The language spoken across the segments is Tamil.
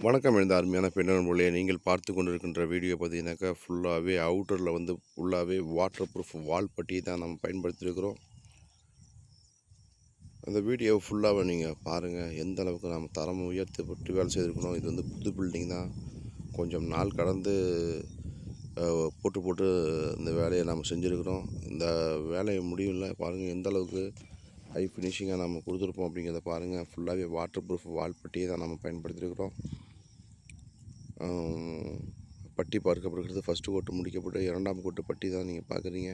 வணக்கம் இந்த அருமையான பெண்ணர் மொழியை நீங்கள் பார்த்து கொண்டிருக்கின்ற வீடியோ பார்த்தீங்கன்னாக்கா ஃபுல்லாகவே அவுட்டரில் வந்து ஃபுல்லாகவே வாட்டர் ப்ரூஃப் வால் பட்டி தான் நம்ம பயன்படுத்தியிருக்கிறோம். அந்த வீடியோ ஃபுல்லாக நீங்கள் பாருங்கள், எந்த அளவுக்கு நம்ம தரம் உயர்த்தப்பட்டு வேலை செய்திருக்கணும். இது வந்து புது பில்டிங் தான், கொஞ்சம் நாள் கடந்து போட்டு போட்டு இந்த வேலையை நம்ம செஞ்சுருக்கிறோம். இந்த வேலையை முடியல பாருங்கள், எந்த அளவுக்கு ஹை ஃபினிஷிங்காக நம்ம கொடுத்துருப்போம் அப்படிங்கிறத பாருங்கள். ஃபுல்லாகவே வாட்டர் ப்ரூஃப் வால் பட்டியை தான் நம்ம பயன்படுத்தியிருக்கிறோம். பட்டி பார்க்கப்படுகிறது. ஃபஸ்ட்டு கோட்டு முடிக்கப்பட்டு 2ஆம் கோட்டு பட்டி தான் நீங்கள் பார்க்குறீங்க.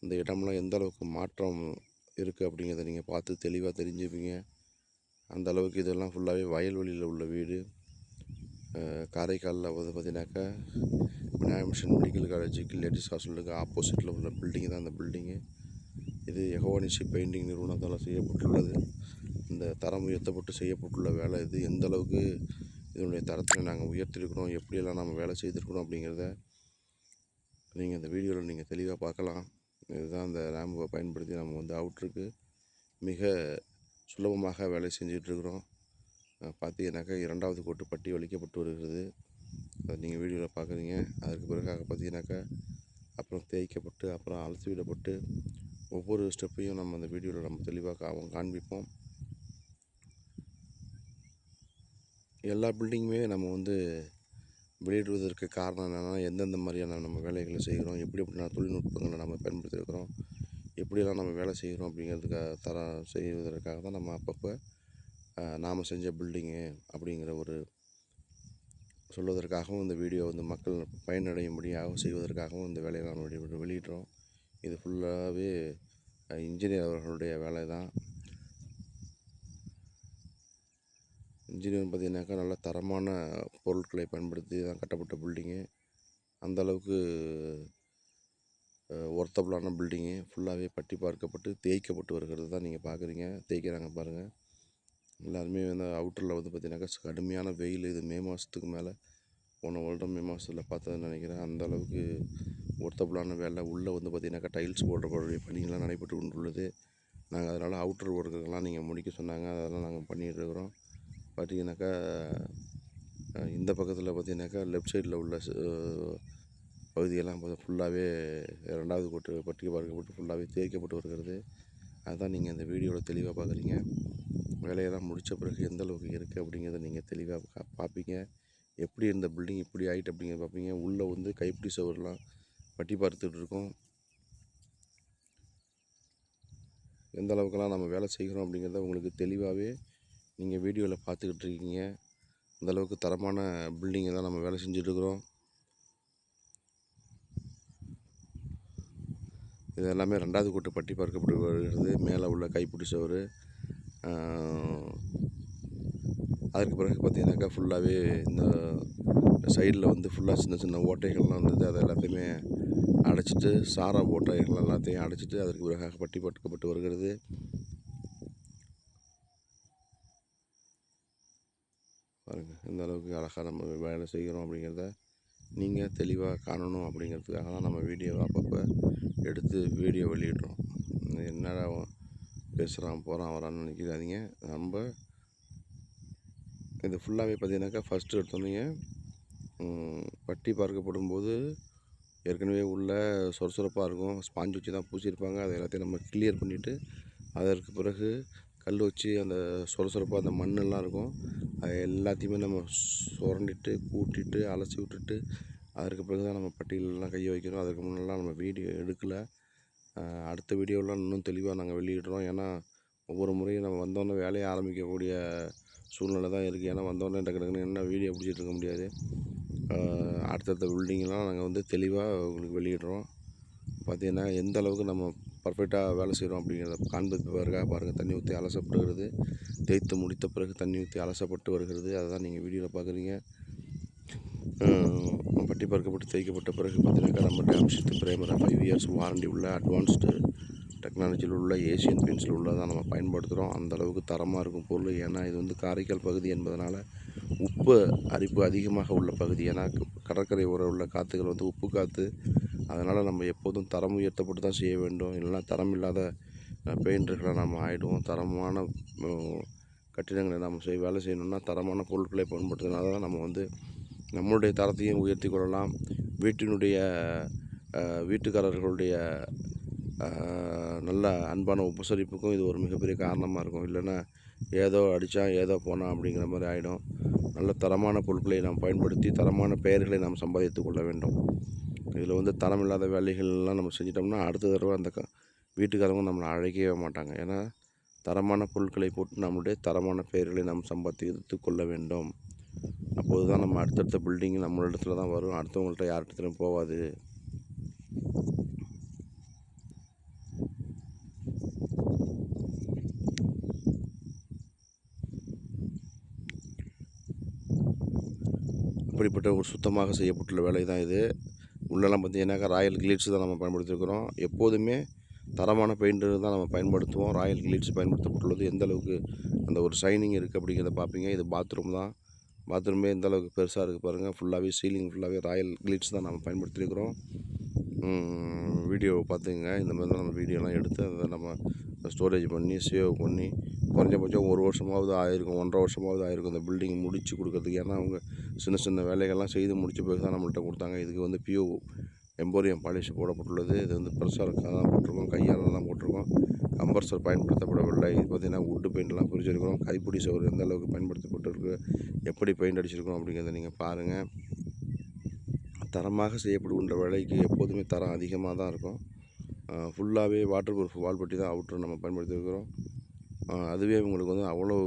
இந்த இடம்லாம் எந்த அளவுக்கு மாற்றம் இருக்குது அப்படிங்கிறத நீங்கள் பார்த்து தெளிவாக தெரிஞ்சுப்பீங்க. அந்த அளவுக்கு இதெல்லாம் ஃபுல்லாகவே வயல்வெளியில் உள்ள வீடு. காரைக்காலில் வந்து பார்த்தீங்கன்னாக்கா விநாயகர் மிஷன் மெடிக்கல் காலேஜுக்கு லேடிஸ் ஹாஸ்டலுக்கு ஆப்போசிட்டில் உள்ள பில்டிங் தான் இந்த பில்டிங்கு. இது யெகோவா பெயிண்டிங் நிறுவனத்தால் செய்யப்பட்டுள்ளது. இந்த தரம் உயர்த்தப்பட்டு செய்யப்பட்டுள்ள வேலை இது. எந்த அளவுக்கு இதனுடைய தரத்தை நாங்கள் உயர்த்திருக்கிறோம், எப்படியெல்லாம் நம்ம வேலை செய்திருக்கிறோம் அப்படிங்கிறத நீங்கள் இந்த வீடியோவில் நீங்கள் தெளிவாக பார்க்கலாம். இதுதான் அந்த ரேம்பை பயன்படுத்தி நம்ம வந்து அவுட்ருக்கு மிக சுலபமாக வேலை செஞ்சிட்ருக்குறோம். பார்த்தீங்கன்னாக்கா 2வது கோட்டு பட்டி வலிக்கப்பட்டு வருகிறது. அதை நீங்கள் வீடியோவில் பார்க்குறீங்க. அதற்கு பிறகாக பார்த்தீங்கன்னாக்கா அப்புறம் தேய்க்கப்பட்டு அப்புறம் அலசி விடப்பட்டு ஒவ்வொரு ஸ்டெப்பையும் நம்ம அந்த வீடியோவில் நம்ம தெளிவாக காண்பிப்போம். எல்லா பில்டிங்குமே நம்ம வந்து வெளியிடுவதற்கு காரணம் என்னென்னா, எந்தெந்த மாதிரியான நம்ம வேலைகளை செய்கிறோம், எப்படி எப்படின்னா தொழில்நுட்பங்களை நம்ம பயன்படுத்தியிருக்கிறோம், எப்படியெல்லாம் நம்ம வேலை செய்கிறோம் அப்படிங்கிறதுக்காக செய்வதற்காக தான் நம்ம அப்பப்போ நாம் செஞ்ச பில்டிங்கு அப்படிங்கிற ஒரு சொல்வதற்காகவும் இந்த வீடியோ வந்து மக்கள் பயனடையும்படியாக செய்வதற்காகவும் இந்த வேலையை நாம் வெளியிடுறோம். இது ஃபுல்லாகவே இன்ஜினியர் அவர்களுடைய வேலை தான். இன்ஜினியர் பார்த்தீங்கன்னாக்கா நல்ல தரமான பொருட்களை பயன்படுத்தி தான் கட்டப்பட்ட பில்டிங்கு. அந்தளவுக்கு ஒர்த்தபுளான பில்டிங்கு. ஃபுல்லாகவே பட்டி பார்க்கப்பட்டு தேய்க்கப்பட்டு வருகிறது தான் நீங்கள் பார்க்குறீங்க. தேய்க்கிறாங்க பாருங்கள். எல்லாருமே வந்து அவுட்டரில் வந்து பார்த்தீங்கன்னாக்கா கடுமையான வெயில். இது மே மாதத்துக்கு மேலே போன வருடம் மே மாதத்தில் பார்த்ததுன்னு நினைக்கிறேன். அந்த அளவுக்கு ஒர்த்தபுளான வேலை. உள்ளே வந்து பார்த்தீங்கன்னாக்கா டைல்ஸ் போடுறக்கூடிய பணிகள்லாம் நடைபெற்று கொண்டுள்ளது. நாங்கள் அதனால் அவுட்டர் ஒர்க்குகள்லாம் நீங்கள் முடிக்க சொன்னாங்க, அதெல்லாம் நாங்கள் பண்ணிகிட்ருக்குறோம். பார்த்தீங்கன்னாக்கா இந்த பக்கத்தில் பார்த்தீங்கன்னாக்கா லெஃப்ட் சைடில் உள்ள பகுதியெல்லாம் ஃபுல்லாகவே 2வது கோட்டு பட்டி பார்க்கப்பட்டு ஃபுல்லாகவே தேய்க்கப்பட்டு வருகிறது. அதுதான் நீங்கள் இந்த வீடியோவில் தெளிவாக பார்க்குறீங்க. வேலையெல்லாம் முடித்த பிறகு எந்த அளவுக்கு இருக்குது அப்படிங்கிறத நீங்கள் தெளிவாக பார்ப்பீங்க. எப்படி இந்த பில்டிங் இப்படி ஆகிட்டு அப்படிங்கிறத பார்ப்பீங்க. உள்ளே வந்து கைப்பிடி சுவர்லாம் பட்டி பார்த்துட்டு இருக்கோம். எந்த அளவுக்குலாம் நம்ம வேலை செய்கிறோம் அப்படிங்கிறத உங்களுக்கு தெளிவாகவே நீங்கள் வீடியோவில் பார்த்துக்கிட்டு இருக்கீங்க. அந்தளவுக்கு தரமான பில்டிங்கை தான் நம்ம வேலை செஞ்சுட்ருக்குறோம். இது எல்லாமே 2வது கோட்டு பட்டி பார்க்கப்பட்டு வருகிறது. மேலே உள்ள கைப்பிடி சுவர். அதற்கு பிறகு பார்த்தீங்கன்னாக்கா ஃபுல்லாகவே இந்த சைடில் வந்து ஃபுல்லாக சின்ன சின்ன ஓட்டைகள்லாம் வந்தது. அதை எல்லாத்தையுமே அடைச்சிட்டு சாரா ஓட்டைகள் எல்லாத்தையும் அடைச்சிட்டு அதற்கு பிறகாக பட்டி பார்க்கப்பட்டு வருகிறது. பாருங்கள் எந்த அளவுக்கு அழகாக நம்ம வேலை செய்கிறோம் அப்படிங்கிறத நீங்கள் தெளிவாக காணணும் அப்படிங்கிறதுக்காக தான் நம்ம வீடியோவை அப்பப்போ எடுத்து வீடியோ வெளியிடுறோம். என்னடா பேசுகிறான் போகிறான் வரான்னு நினைக்கிறாதீங்க. நம்ம இது ஃபுல்லாகவே பார்த்தீங்கன்னாக்கா ஃபஸ்ட்டு எடுத்தோன்னே பட்டி பார்க்கப்படும் போது ஏற்கனவே உள்ள சொரசொரப்பாக இருக்கும். ஸ்பாஞ்ச் வச்சு தான் பூசியிருப்பாங்க. அதை எல்லாத்தையும் நம்ம கிளியர் பண்ணிவிட்டு அதற்கு பிறகு கல் வச்சு அந்த சொரசொரப்பாக அந்த மண்ணெல்லாம் இருக்கும், அது எல்லாத்தையுமே நம்ம சுரண்டிட்டு கூட்டிட்டு அலசி விட்டுட்டு அதற்கு பிறகு தான் நம்ம பட்டியலெலாம் கையை வைக்கிறோம். அதுக்கு முன்னெல்லாம் நம்ம வீடியோ எடுக்கலை. அடுத்த வீடியோலாம் இன்னும் தெளிவாக நாங்கள் வெளியிடுறோம். ஏன்னா ஒவ்வொரு முறையும் நம்ம வந்தோடனே வேலையை ஆரம்பிக்கக்கூடிய சூழ்நிலை தான் இருக்குது. ஏன்னா வந்தோடனே டக்கு டக்குன்னு என்ன வீடியோ பிடிச்சிட்டு இருக்க முடியாது. அடுத்தடுத்த பில்டிங்கெலாம் நாங்கள் வந்து தெளிவாக உங்களுக்கு வெளியிடுறோம். பார்த்திங்கன்னா எந்த அளவுக்கு நம்ம பர்ஃபெக்டாக வேலை செய்கிறோம் அப்படிங்கிறத காண்பிப்பதற்காக பாருங்கள். தண்ணி ஊற்றி அலசப்படுகிறது. தேய்த்து முடித்த பிறகு தண்ணி ஊற்றி அலசப்பட்டு வருகிறது. அதை தான் நீங்கள் வீடியோவில் பார்க்குறீங்க. பட்டி பார்க்கப்பட்டு தேய்க்கப்பட்ட பிறகு பார்த்தீங்கன்னாக்கா நம்ம டேம்ஷிட் பிரேமரை 5 இயர்ஸ் வாரண்டி உள்ள அட்வான்ஸ்டு டெக்னாலஜியில் உள்ள ஏஷியன் பெயிண்ட்ஸில் உள்ளதான் நம்ம பயன்படுத்துகிறோம். அந்தளவுக்கு தரமாக இருக்கும் பொருள். ஏன்னா இது வந்து காரைக்கால் பகுதி என்பதனால் உப்பு அரிப்பு அதிகமாக உள்ள பகுதி. ஏன்னா கடற்கரை ஓரம் உள்ள காற்றுகள் வந்து உப்பு காற்று. அதனால் நம்ம எப்போதும் தரம் உயர்த்தப்பட்டு தான் செய்ய வேண்டும். இல்லைனா தரம் இல்லாத பெயிண்டர்களாக நம்ம ஆகிடுவோம். தரமான கட்டிடங்களை நாம் வேலை செய்யணும்னா தரமான பொருட்களை பயன்படுத்தினால தான் நம்ம வந்து நம்மளுடைய தரத்தையும் உயர்த்தி கொள்ளலாம். வீட்டுக்காரர்களுடைய நல்ல அன்பான உபசரிப்புக்கும் இது ஒரு மிகப்பெரிய காரணமாக இருக்கும். இல்லைன்னா ஏதோ அடித்தான் ஏதோ போனான் அப்படிங்கிற மாதிரி ஆகிடும். நல்ல தரமான பொருட்களை நாம் பயன்படுத்தி தரமான பெயர்களை நாம் சம்பாதித்து கொள்ள வேண்டும். இதில் வந்து தரம் இல்லாத வேலைகள்லாம் நம்ம செஞ்சிட்டோம்னா அடுத்த தடவை அந்த வீட்டுக்காரங்க நம்மளை அழைக்கவே மாட்டாங்க. ஏன்னா தரமான பொருட்களை போட்டு நம்மளுடைய தரமான பெயர்களை நாம் சம்பாதித்து கொள்ள வேண்டும். அப்போது தான் நம்ம அடுத்தடுத்த பில்டிங் நம்மளிடத்துல தான் வரும், அடுத்தவங்கள்ட்ட யார்கிட்டயும் போகாது. அப்படிப்பட்ட ஒரு சுத்தமாக செய்யப்பட்டுள்ள வேலை தான் இது. உள்ளெல்லாம் பார்த்தீங்கன்னாக்கா ராயல் கிளீட்ஸ் தான் நம்ம பயன்படுத்தியிருக்கிறோம். எப்போதுமே தரமான பெயிண்ட்டு தான் நம்ம பயன்படுத்துவோம். ராயல் கிளீட்ஸ் பயன்படுத்தப்பட்டுள்ளது. எந்த அளவுக்கு அந்த ஒரு ஷைனிங் இருக்குது அப்படிங்கிறத பார்ப்பீங்க. இது பாத்ரூம் தான். பாத்ரூமே எந்த அளவுக்கு பெருசாக இருக்குது பாருங்கள். ஃபுல்லாகவே சீலிங் ஃபுல்லாகவே ராயல் கிளீட்ஸ் தான் நம்ம பயன்படுத்தியிருக்கிறோம். வீடியோ பார்த்துங்க. இந்த மாதிரி தான் நம்ம வீடியோலாம் எடுத்து அதை நம்ம ஸ்டோரேஜ் பண்ணி சேவ் பண்ணி குறைஞ்சபட்சம் 1 வருஷமாவது ஆயிருக்கும், 1.5 வருஷமாவது ஆயிருக்கும் இந்த பில்டிங் முடித்து கொடுக்கறதுக்கு. ஏன்னா அவங்க சின்ன சின்ன வேலைகள்லாம் செய்து முடித்த பிறகு தான் நம்மள்கிட்ட கொடுத்தாங்க. இதுக்கு வந்து பியூ எம்போரியம் பாலிஷ் போடப்பட்டுள்ளது. இது வந்து ப்ரெஷர் தான் போட்டிருக்கோம், கையால் தான் போட்டிருக்கோம், கம்பர்சர் பயன்படுத்தப்படவில்லை. இது பார்த்திங்கன்னா வுட்டு பெயிண்ட்லாம் பிரிச்சிருக்கிறோம். கைப்பிடி சவர் எந்த அளவுக்கு பயன்படுத்தப்பட்டிருக்கு, எப்படி பெயிண்ட் அடிச்சிருக்கோம் அப்படிங்கிறத நீங்கள் பாருங்கள். தரமாக செய்யப்படுகின்ற வேலைக்கு எப்போதுமே தரம் அதிகமாக தான் இருக்கும். ஃபுல்லாகவே வாட்டர் ப்ரூஃப் வால் பட்டி தான் அவுட்ரு நம்ம பயன்படுத்தியிருக்கிறோம். அதுவே உங்களுக்கு வந்து அவ்வளோ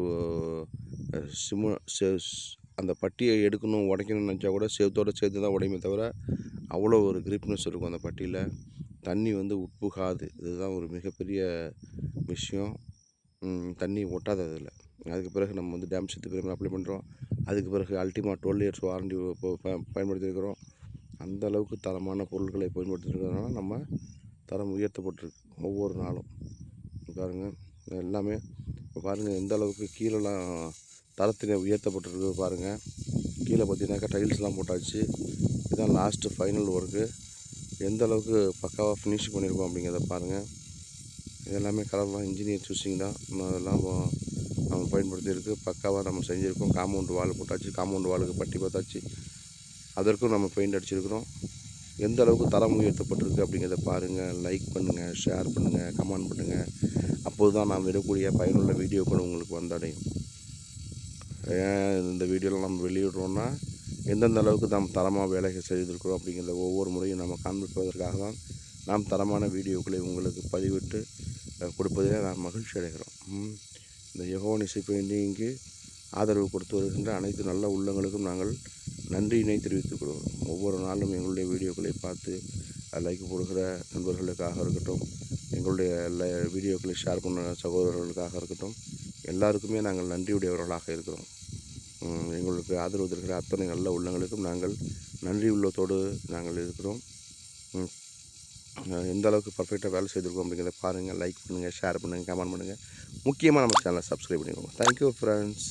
அந்த பட்டியை எடுக்கணும் உடைக்கணும்னு நினச்சா கூட சேவத்தோடு சேர்த்து தான் உடையுமே தவிர அவ்வளோ ஒரு கிரிப்னஸ் இருக்கும் அந்த பட்டியில். தண்ணி வந்து உட்புகாது. இதுதான் ஒரு மிகப்பெரிய விஷயம். தண்ணி ஒட்டாது அதில். அதுக்கு பிறகு நம்ம வந்து டேம் சித்து பிரேமில் அப்ளை பண்ணுறோம். அதுக்கு பிறகு அல்டிமா 12 இயர்ஸ் வாரண்டி பயன்படுத்தியிருக்கிறோம். அந்த அளவுக்கு தரமான பொருட்களை பயன்படுத்தியிருக்கிறதுனால நம்ம தரம் உயர்த்தப்பட்டிருக்கு ஒவ்வொரு நாளும். பாருங்கள் எல்லாமே பாருங்கள் எந்த அளவுக்கு கீழெல்லாம் தரத்தினை உயர்த்தப்பட்டிருக்கு பாருங்கள். கீழே பார்த்தீங்கன்னாக்கா டைல்ஸ்லாம் போட்டாச்சு. இதுதான் லாஸ்ட்டு ஃபைனல் ஒர்க்கு. எந்த அளவுக்கு பக்காவாக ஃபினிஷ் பண்ணியிருக்கோம் அப்படிங்கிறத பாருங்கள். இதெல்லாமே கலர்லாம் இன்ஜினியர் சூஸிங் தான். அதெல்லாம் நம்ம பயன்படுத்தியிருக்கு. பக்காவாக நம்ம செஞ்சுருக்கோம். காம்பவுண்ட் வால் போட்டாச்சு, காம்பவுண்ட் வாலுக்கு பட்டி பார்த்தாச்சு, அதற்கும் நம்ம பெயிண்ட் அடிச்சிருக்கிறோம். எந்த அளவுக்கு தரம் உயர்த்தப்பட்டிருக்கு அப்படிங்கிறத பாருங்கள். லைக் பண்ணுங்கள், ஷேர் பண்ணுங்கள், கமெண்ட் பண்ணுங்கள். அப்போது தான் நான் விடக்கூடிய பயனுள்ள வீடியோக்கள் உங்களுக்கு வந்தடையும். ஏன் இந்த வீடியோவில் நம்ம வெளியிடுறோன்னா எந்தெந்த அளவுக்கு நாம் தரமாக வேலைகள் செய்திருக்கிறோம் அப்படிங்கிறத ஒவ்வொரு முறையும் நம்ம காண்பிப்பதற்காக தான் நாம் தரமான வீடியோக்களை உங்களுக்கு பதிவிட்டு கொடுப்பதிலே நாம் மகிழ்ச்சி அடைகிறோம். இந்த யெகோவா நிசி பெயிண்டிங்கு ஆதரவு கொடுத்து வருகின்ற அனைத்து நல்ல உள்ளங்களுக்கும் நாங்கள் நன்றியினை தெரிவித்துக் கொள்கிறோம். ஒவ்வொரு நாளும் எங்களுடைய வீடியோக்களை பார்த்து லைக் போடுகிற நண்பர்களுக்காக இருக்கட்டும், எங்களுடைய வீடியோக்களை ஷேர் பண்ண சகோதரர்களுக்காக இருக்கட்டும், எல்லாருக்குமே நாங்கள் நன்றியுடையவர்களாக இருக்கிறோம். எங்களுக்கு ஆதரவு தருகிற அத்தனை நல்ல உள்ளங்களுக்கும் நாங்கள் நன்றி உள்ளத்தோடு நாங்கள் இருக்கிறோம். எந்த அளவுக்கு பர்ஃபெக்டாக வேலை செய்திருக்கோம் அப்படிங்கிறத பாருங்கள். லைக் பண்ணுங்கள், ஷேர் பண்ணுங்கள், கமெண்ட் பண்ணுங்கள். முக்கியமாக நம்ம சேனலை சப்ஸ்கிரைப் பண்ணிக்கோங்க. Thank you friends.